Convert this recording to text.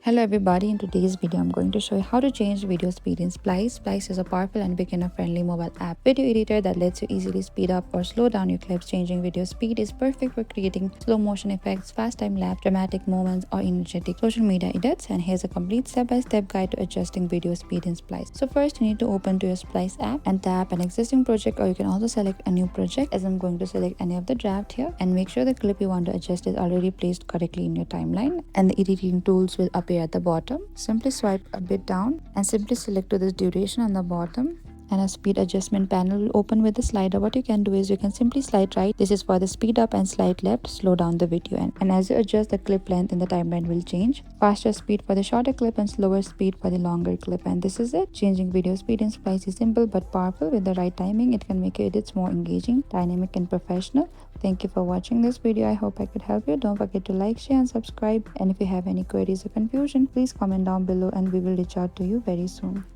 Hello everybody, in today's video I'm going to show you how to change video speed in Splice. Splice is a powerful and beginner-friendly mobile app video editor that lets you easily speed up or slow down your clips. Changing video speed is perfect for creating slow motion effects, fast time-lapse, dramatic moments, or energetic social media edits. And here's a complete step-by-step guide to adjusting video speed in Splice. So first you need to open to your Splice app and tap an existing project, or you can also select a new project, as I'm going to select any of the draft here, and make sure the clip you want to adjust is already placed correctly in your timeline, and the editing tools will appear at the bottom. Simply swipe a bit down and simply select to this duration on the bottom, and a speed adjustment panel will open with the slider. What you can do is you can simply slide right. This is for the speed up, and slide left, slow down the video. And as you adjust, the clip length in the timeline will change. Faster speed for the shorter clip and slower speed for the longer clip. And this is it. Changing video speed in Splice is simple but powerful. With the right timing, it can make your edits more engaging, dynamic, and professional. Thank you for watching this video. I hope I could help you. Don't forget to like, share, and subscribe. And if you have any queries or confusion, please comment down below and we will reach out to you very soon.